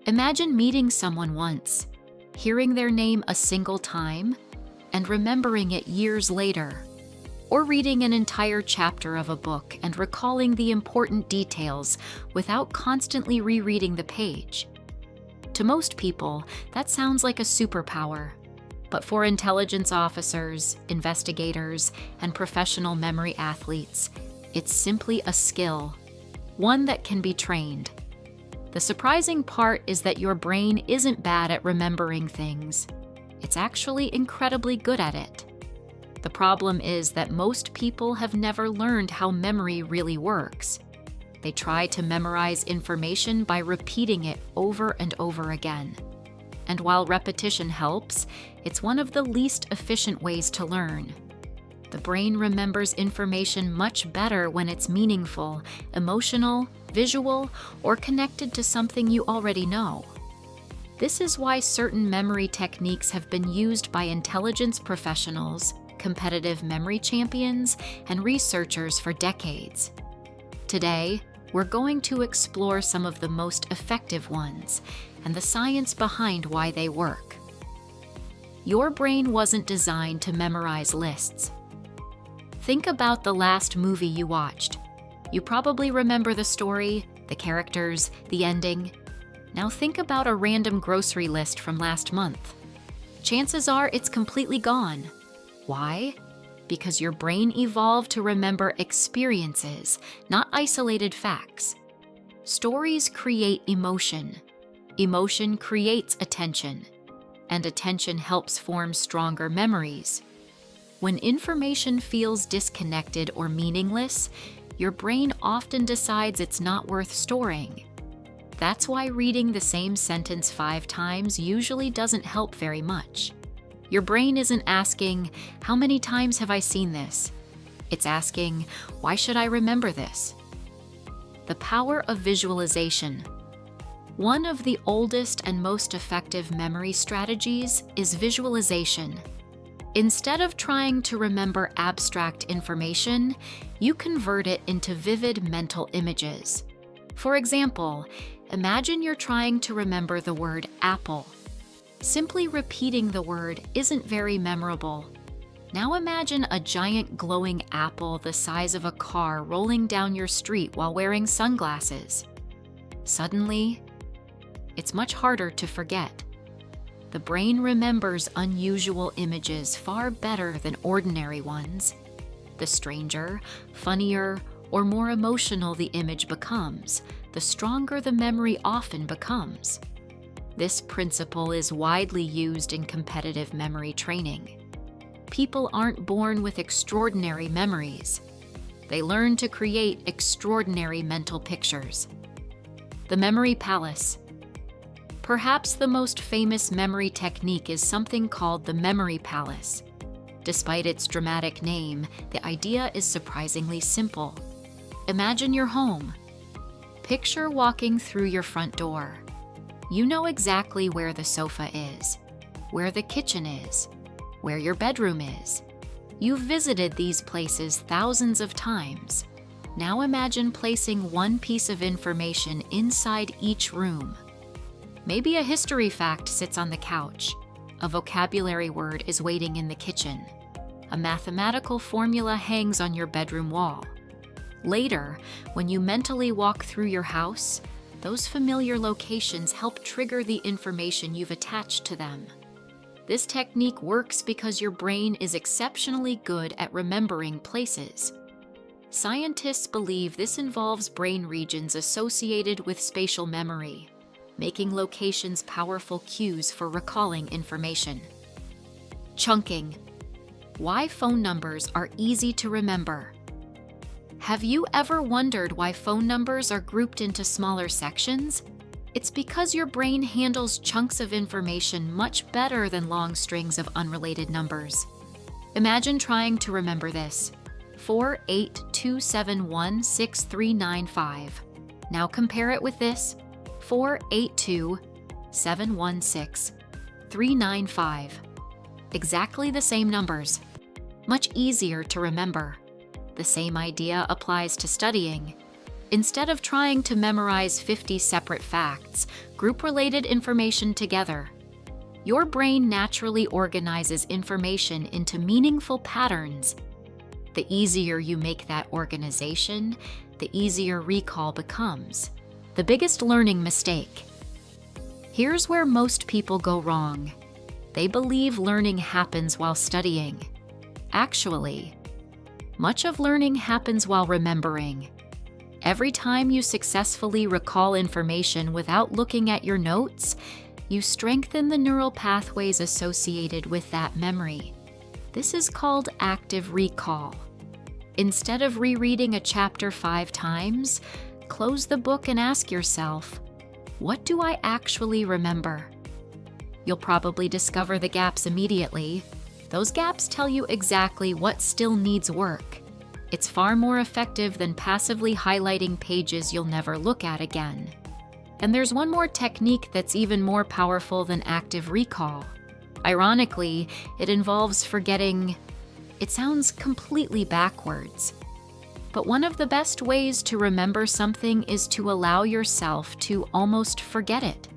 Imagine meeting someone once, hearing their name a single time, and remembering it years later. Or reading an entire chapter of a book and recalling the important details without constantly rereading the page. To most people, that sounds like a superpower. But for intelligence officers, investigators, and professional memory athletes, it's simply a skill, one that can be trained. The surprising part is that your brain isn't bad at remembering things. It's actually incredibly good at it. The problem is that most people have never learned how memory really works. They try to memorize information by repeating it over and over again. And while repetition helps, it's one of the least efficient ways to learn. The brain remembers information much better when it's meaningful, emotional, visual, or connected to something you already know. This is why certain memory techniques have been used by intelligence professionals, competitive memory champions, and researchers for decades. Today, we're going to explore some of the most effective ones and the science behind why they work. Your brain wasn't designed to memorize lists. Think about the last movie you watched. You probably remember the story, the characters, the ending. Now think about a random grocery list from last month. Chances are it's completely gone. Why? Because your brain evolved to remember experiences, not isolated facts. Stories create emotion. Emotion creates attention. And attention helps form stronger memories. When information feels disconnected or meaningless, your brain often decides it's not worth storing. That's why reading the same sentence 5 times usually doesn't help very much. Your brain isn't asking, how many times have I seen this? It's asking, why should I remember this? The power of visualization. One of the oldest and most effective memory strategies is visualization. Instead of trying to remember abstract information, you convert it into vivid mental images. For example, imagine you're trying to remember the word apple. Simply repeating the word isn't very memorable. Now imagine a giant glowing apple the size of a car rolling down your street while wearing sunglasses. Suddenly, it's much harder to forget. The brain remembers unusual images far better than ordinary ones. The stranger, funnier, or more emotional the image becomes, the stronger the memory often becomes. This principle is widely used in competitive memory training. People aren't born with extraordinary memories. They learn to create extraordinary mental pictures. The memory palace. Perhaps the most famous memory technique is something called the memory palace. Despite its dramatic name, the idea is surprisingly simple. Imagine your home. Picture walking through your front door. You know exactly where the sofa is, where the kitchen is, where your bedroom is. You've visited these places thousands of times. Now imagine placing one piece of information inside each room. Maybe a history fact sits on the couch. A vocabulary word is waiting in the kitchen. A mathematical formula hangs on your bedroom wall. Later, when you mentally walk through your house, those familiar locations help trigger the information you've attached to them. This technique works because your brain is exceptionally good at remembering places. Scientists believe this involves brain regions associated with spatial memory, making locations powerful cues for recalling information. Chunking. Why phone numbers are easy to remember. Have you ever wondered why phone numbers are grouped into smaller sections? It's because your brain handles chunks of information much better than long strings of unrelated numbers. Imagine trying to remember this: 482716395. Now compare it with this: 482716395. Exactly the same numbers. Much easier to remember. The same idea applies to studying. Instead of trying to memorize 50 separate facts, group related information together. Your brain naturally organizes information into meaningful patterns. The easier you make that organization, the easier recall becomes. The biggest learning mistake. Here's where most people go wrong. They believe learning happens while studying. Actually, much of learning happens while remembering. Every time you successfully recall information without looking at your notes, you strengthen the neural pathways associated with that memory. This is called active recall. Instead of rereading a chapter 5 times, close the book and ask yourself, what do I actually remember? You'll probably discover the gaps immediately. Those gaps tell you exactly what still needs work. It's far more effective than passively highlighting pages you'll never look at again. And there's one more technique that's even more powerful than active recall. Ironically, it involves forgetting. It sounds completely backwards. But one of the best ways to remember something is to allow yourself to almost forget it.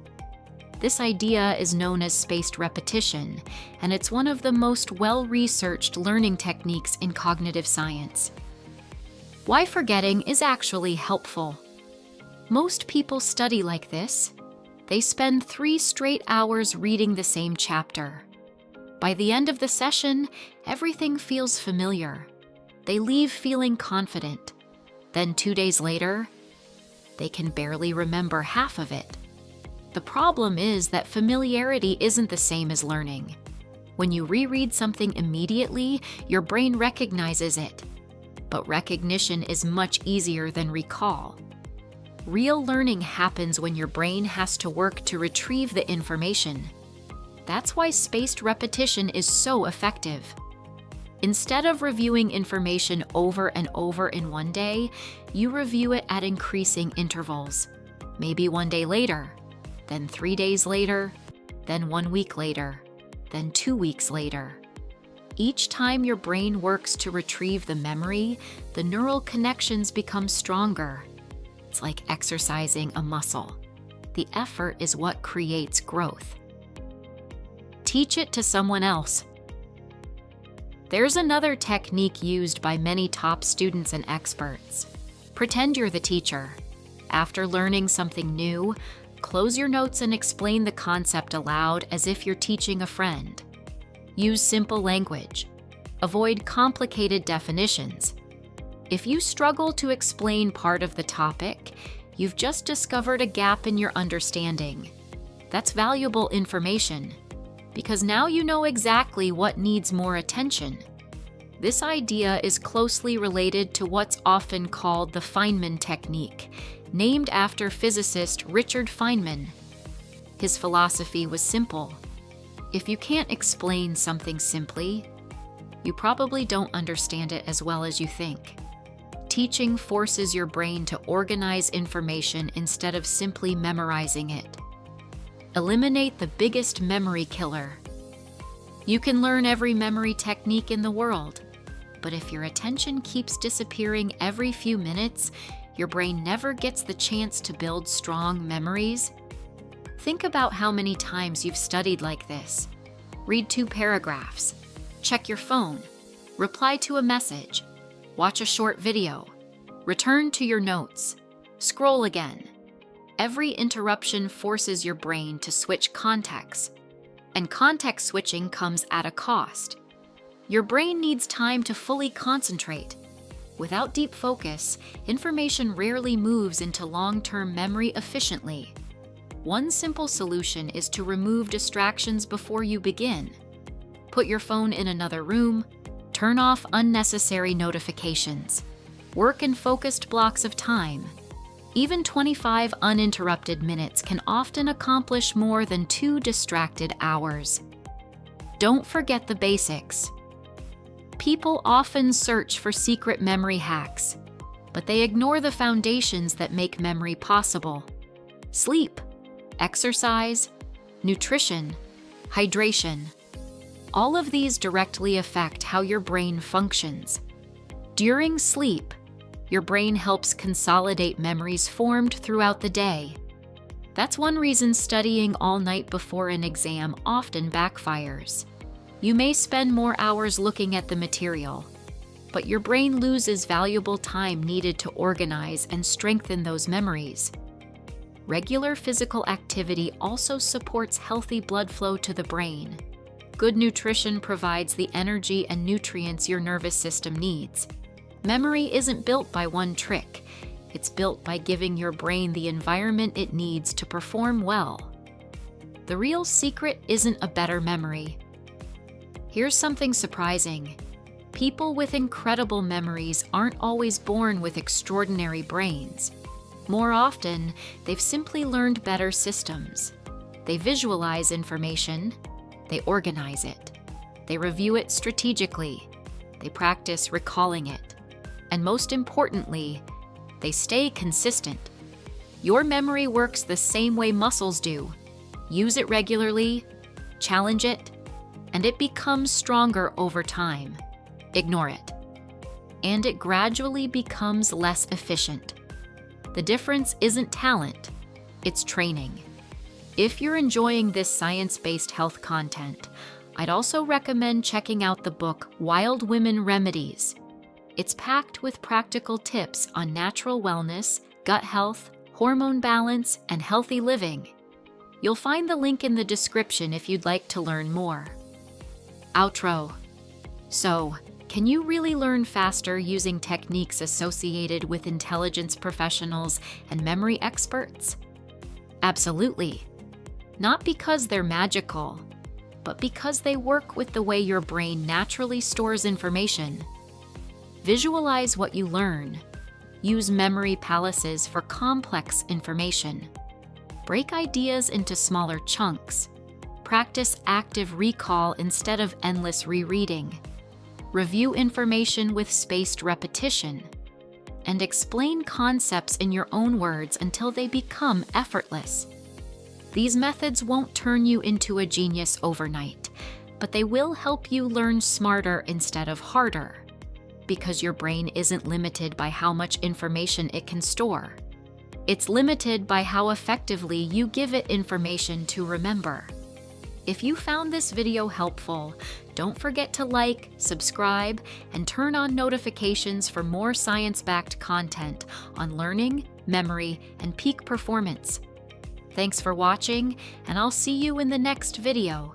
This idea is known as spaced repetition, and it's one of the most well-researched learning techniques in cognitive science. Why forgetting is actually helpful. Most people study like this. They spend 3 straight hours reading the same chapter. By the end of the session, everything feels familiar. They leave feeling confident. Then 2 days later, they can barely remember half of it. The problem is that familiarity isn't the same as learning. When you reread something immediately, your brain recognizes it. But recognition is much easier than recall. Real learning happens when your brain has to work to retrieve the information. That's why spaced repetition is so effective. Instead of reviewing information over and over in one day, you review it at increasing intervals. Maybe 1 day later, then 3 days later, then 1 week later, then 2 weeks later. Each time your brain works to retrieve the memory, the neural connections become stronger. It's like exercising a muscle. The effort is what creates growth. Teach it to someone else. There's another technique used by many top students and experts. Pretend you're the teacher. After learning something new, close your notes and explain the concept aloud as if you're teaching a friend. Use simple language. Avoid complicated definitions. If you struggle to explain part of the topic, you've just discovered a gap in your understanding. That's valuable information, because now you know exactly what needs more attention. This idea is closely related to what's often called the Feynman technique, named after physicist Richard Feynman. His philosophy was simple. If you can't explain something simply, you probably don't understand it as well as you think. Teaching forces your brain to organize information instead of simply memorizing it. Eliminate the biggest memory killer. You can learn every memory technique in the world, but if your attention keeps disappearing every few minutes, your brain never gets the chance to build strong memories. Think about how many times you've studied like this. Read 2 paragraphs, check your phone, reply to a message, watch a short video, return to your notes, scroll again. Every interruption forces your brain to switch contexts, and context switching comes at a cost. Your brain needs time to fully concentrate. Without deep focus, information rarely moves into long-term memory efficiently. One simple solution is to remove distractions before you begin. Put your phone in another room, turn off unnecessary notifications. Work in focused blocks of time. Even 25 uninterrupted minutes can often accomplish more than 2 distracted hours. Don't forget the basics. People often search for secret memory hacks, but they ignore the foundations that make memory possible. Sleep, exercise, nutrition, hydration. All of these directly affect how your brain functions. During sleep, Your brain helps consolidate memories formed throughout the day. That's one reason studying all night before an exam often backfires. You may spend more hours looking at the material, but your brain loses valuable time needed to organize and strengthen those memories. Regular physical activity also supports healthy blood flow to the brain. Good nutrition provides the energy and nutrients your nervous system needs. Memory isn't built by one trick. It's built by giving your brain the environment it needs to perform well. The real secret isn't a better memory. Here's something surprising. People with incredible memories aren't always born with extraordinary brains. More often, they've simply learned better systems. They visualize information, they organize it, they review it strategically, they practice recalling it, and most importantly, they stay consistent. Your memory works the same way muscles do. Use it regularly, challenge it, and it becomes stronger over time. Ignore it, and it gradually becomes less efficient. The difference isn't talent, it's training. If you're enjoying this science-based health content, I'd also recommend checking out the book Wild Women Remedies. It's packed with practical tips on natural wellness, gut health, hormone balance, and healthy living. You'll find the link in the description if you'd like to learn more. Outro. So, can you really learn faster using techniques associated with intelligence professionals and memory experts? Absolutely. Not because they're magical, but because they work with the way your brain naturally stores information. Visualize what you learn. Use memory palaces for complex information. Break ideas into smaller chunks. Practice active recall instead of endless rereading. Review information with spaced repetition, and explain concepts in your own words until they become effortless. These methods won't turn you into a genius overnight, but they will help you learn smarter instead of harder, because your brain isn't limited by how much information it can store. It's limited by how effectively you give it information to remember. If you found this video helpful, don't forget to like, subscribe, and turn on notifications for more science-backed content on learning, memory, and peak performance. Thanks for watching, and I'll see you in the next video.